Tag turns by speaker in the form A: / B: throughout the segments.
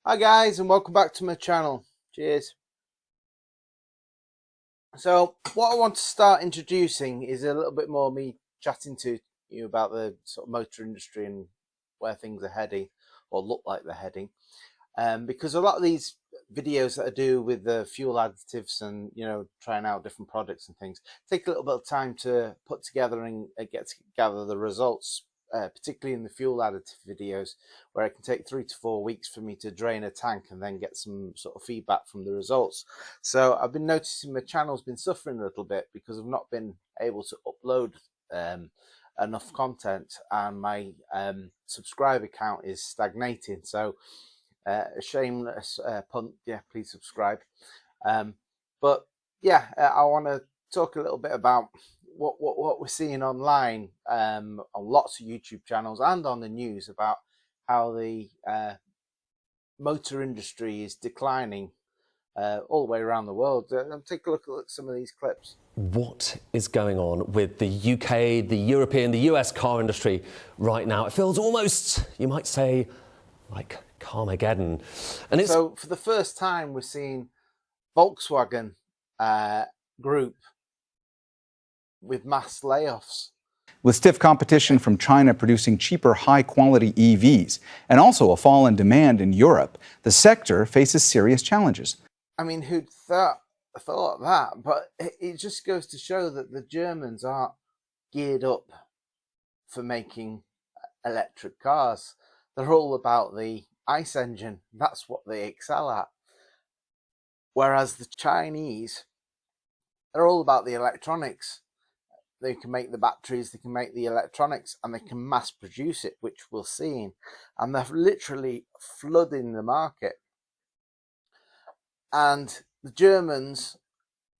A: Hi guys, and welcome back to my channel. Cheers. So what I want to start introducing is a little bit more me chatting to you about the sort of motor industry and where things are heading, or look like they're heading. Because a lot of these videos that I do with the fuel additives and trying out different products and things take a little bit of time to put together and gather the results, particularly in the fuel additive videos, where it can take 3 to 4 weeks for me to drain a tank and then get some sort of feedback from the results. So I've been noticing my channel's been suffering a little bit because I've not been able to upload enough content, and my subscriber count is stagnating. So a shameless punt. Yeah, please subscribe. But yeah, I want to talk a little bit about what we're seeing online, on lots of YouTube channels and on the news, about how the motor industry is declining all the way around the world. Take a look at some of these clips.
B: What is going on with the UK, the European, the US car industry right now? It feels almost, you might say, like Carmageddon.
A: And so for the first time, we're seeing Volkswagen Group with mass layoffs.
C: With stiff competition from China producing cheaper, high-quality EVs, and also a fall in demand in Europe, the sector faces serious challenges.
A: I mean, who'd thought that? But it just goes to show that the Germans aren't geared up for making electric cars. They're all about the ICE engine. That's what they excel at. Whereas the Chinese, they're all about the electronics. They can make the batteries, they can make the electronics, and they can mass produce it, which we're seeing. And they're literally flooding the market. And the Germans,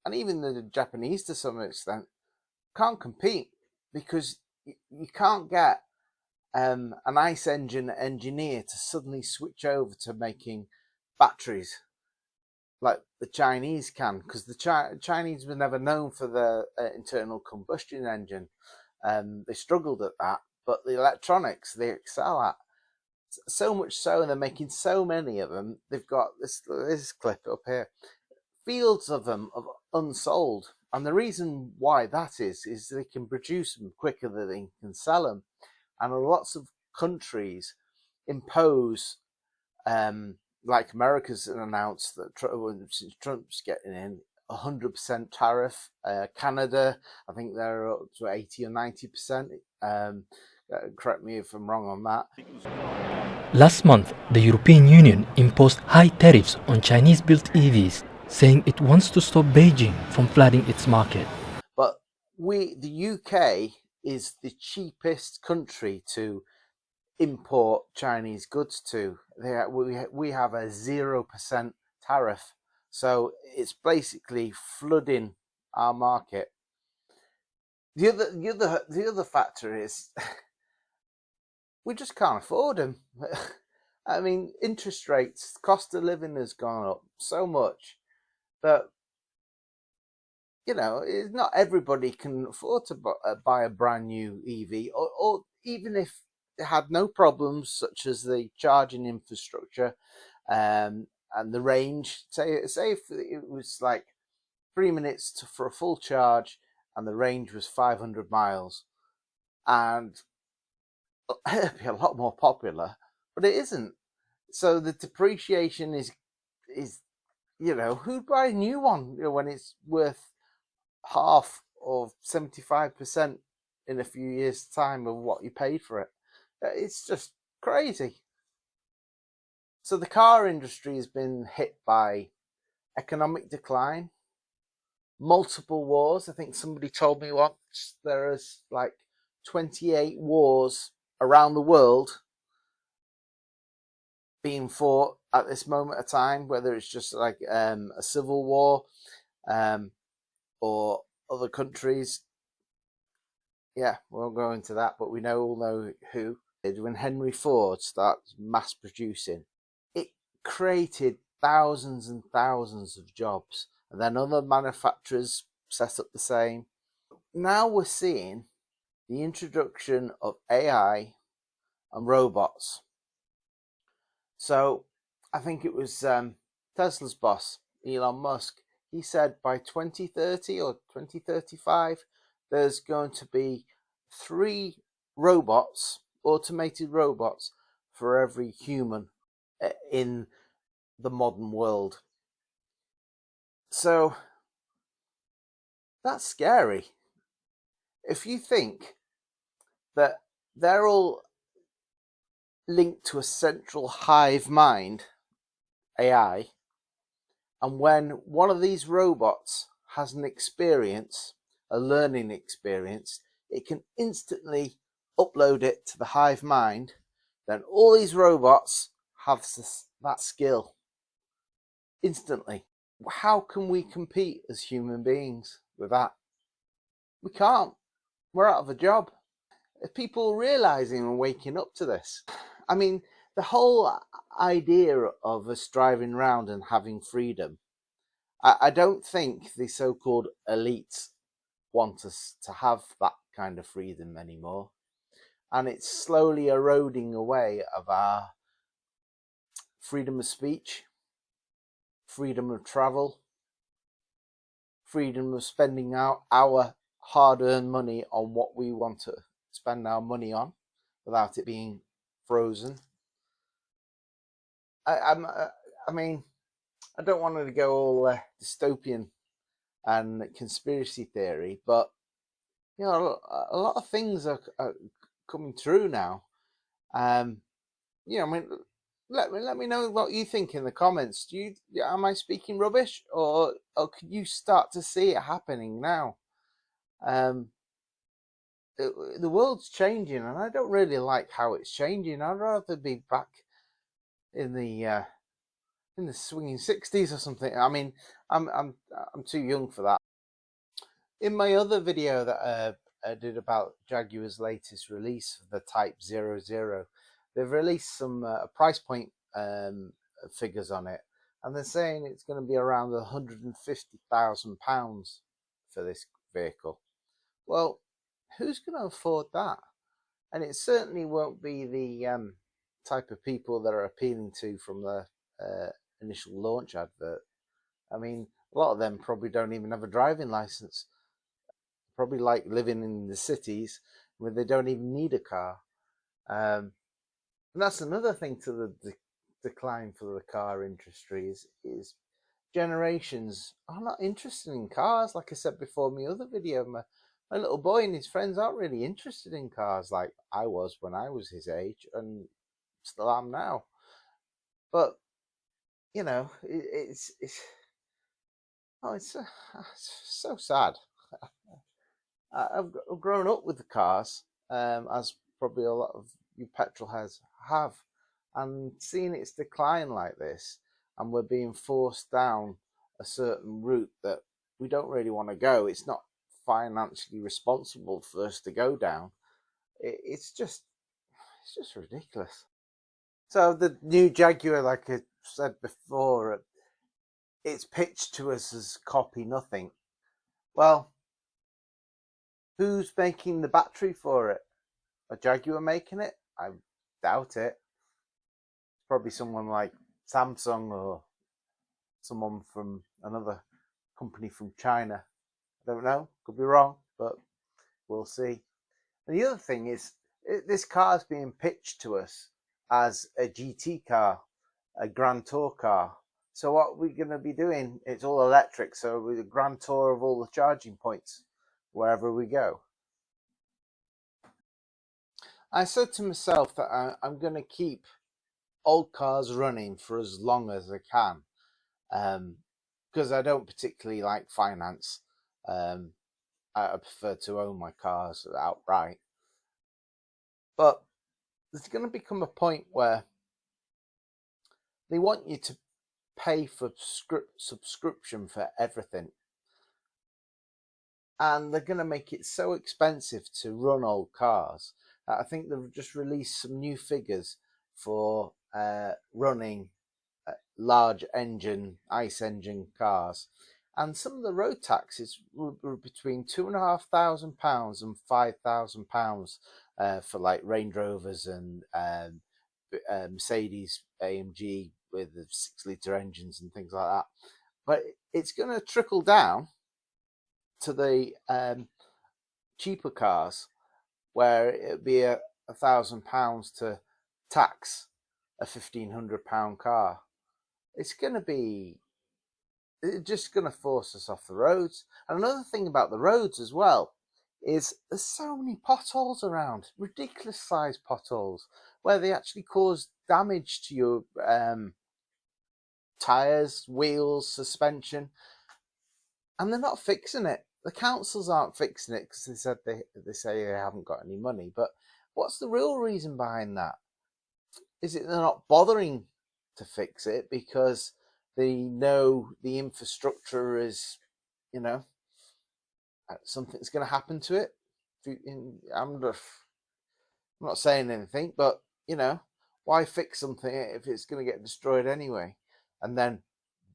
A: and even the Japanese to some extent, can't compete, because you can't get an ICE engine engineer to suddenly switch over to making batteries like the Chinese can, because the Chinese were never known for the internal combustion engine. They struggled at that, but the electronics they excel at. So much so, and they're making so many of them. They've got this clip up here, fields of them of unsold, and the reason why that is they can produce them quicker than they can sell them, and lots of countries impose like America's announced that since Trump's getting in, 100% tariff. Canada, I think they're up to 80 or 90%. Correct me if I'm wrong on that.
D: Last month, the European Union imposed high tariffs on Chinese-built EVs, saying it wants to stop Beijing from flooding its market.
A: But the UK is the cheapest country to import Chinese goods to. We have a 0% tariff, so it's basically flooding our market. The other factor is we just can't afford them. I mean, interest rates, cost of living has gone up so much that not everybody can afford to buy a brand new EV, or even if it had no problems such as the charging infrastructure and the range. Say if it was like 3 minutes for a full charge and the range was 500 miles, and it'd be a lot more popular, but it isn't. So the depreciation is who'd buy a new one when it's worth half or 75% in a few years' time of what you paid for it? It's just crazy. So the car industry has been hit by economic decline, multiple wars. I think somebody told me once there is like 28 wars around the world being fought at this moment of time, whether it's just like a civil war or other countries. Yeah, we won't go into that, but we all know who. When Henry Ford started mass producing, it created thousands and thousands of jobs, and then other manufacturers set up the same. Now we're seeing the introduction of AI and robots. So I think it was Tesla's boss, Elon Musk. He said by 2030 or 2035, there's going to be 3 robots, automated robots, for every human in the modern world. So that's scary. If you think that they're all linked to a central hive mind, AI, and when one of these robots has an experience, a learning experience, it can instantly upload it to the hive mind, then all these robots have that skill instantly. How can we compete as human beings with that? We can't. We're out of a job. Are people realizing and waking up to this? I mean, the whole idea of us driving around and having freedom, I don't think the so-called elites want us to have that kind of freedom anymore. And it's slowly eroding away of our freedom of speech, freedom of travel, freedom of spending our hard-earned money on what we want to spend our money on without it being frozen. I mean, I don't want to go all dystopian and conspiracy theory, but you know, a lot of things are coming true now. You know, I mean, let me know what you think in the comments. Am I speaking rubbish, or can you start to see it happening now? The world's changing, and I don't really like how it's changing. I'd rather be back in the swinging 60s or something. I mean, I'm too young for that. In my other video that I did about Jaguar's latest release, the Type 00, they've released some price point figures on it, and they're saying it's going to be around £150,000 for this vehicle. Well, who's going to afford that? And it certainly won't be the type of people that are appealing to from the initial launch advert. I mean, a lot of them probably don't even have a driving license. Probably like living in the cities where they don't even need a car. And that's another thing to the decline for the car industry is generations are not interested in cars. Like I said before in my other video, my little boy and his friends aren't really interested in cars like I was when I was his age, and still am now. But you know, it's so sad. I've grown up with the cars, as probably a lot of you petrol heads have, and seeing its decline like this, and we're being forced down a certain route that we don't really want to go. It's not financially responsible for us to go down. It's just ridiculous. So the new Jaguar, like I said before, it's pitched to us as copy nothing. Well, who's making the battery for it? A Jaguar making it? I doubt it. It's probably someone like Samsung or someone from another company from China. I don't know. Could be wrong, but we'll see. And the other thing is, this car is being pitched to us as a GT car, a Grand Tour car. So what we're going to be doing, it's all electric, so with a Grand Tour of all the charging points wherever we go. I said to myself that I'm going to keep old cars running for as long as I can, because I don't particularly like finance. I prefer to own my cars outright. But there's going to become a point where they want you to pay for subscription for everything. And they're going to make it so expensive to run old cars. I think they've just released some new figures for running large engine, ICE engine cars. And some of the road taxes were between £2,500 and £5,000 for like Range Rovers and Mercedes AMG with the 6-litre engines and things like that. But it's going to trickle down to the cheaper cars, where it'd be £1,000 to tax a £1,500 car. It's just going to force us off the roads. And another thing about the roads as well is there's so many potholes around, ridiculous sized potholes, where they actually cause damage to your tyres, wheels, suspension, and they're not fixing it. The councils aren't fixing it because they say they haven't got any money. But what's the real reason behind that? Is it they're not bothering to fix it because they know the infrastructure is, something's going to happen to it? I'm not saying anything, but why fix something if it's going to get destroyed anyway, and then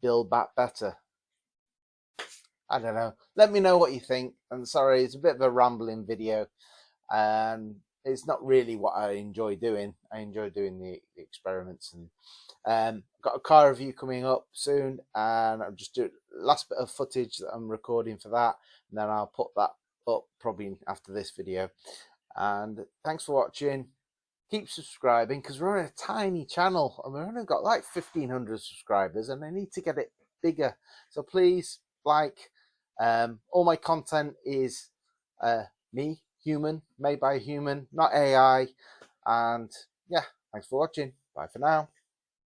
A: build back better? I don't know. Let me know what you think. And sorry, it's a bit of a rambling video, and it's not really what I enjoy doing. I enjoy doing the experiments, and got a car review coming up soon, and I'm just doing last bit of footage that I'm recording for that, and then I'll put that up probably after this video. And thanks for watching. Keep subscribing, because we're on a tiny channel and we've only got like 1,500 subscribers, and I need to get it bigger. So please all my content is me, human, made by a human, not AI. And yeah, thanks for watching. Bye for now.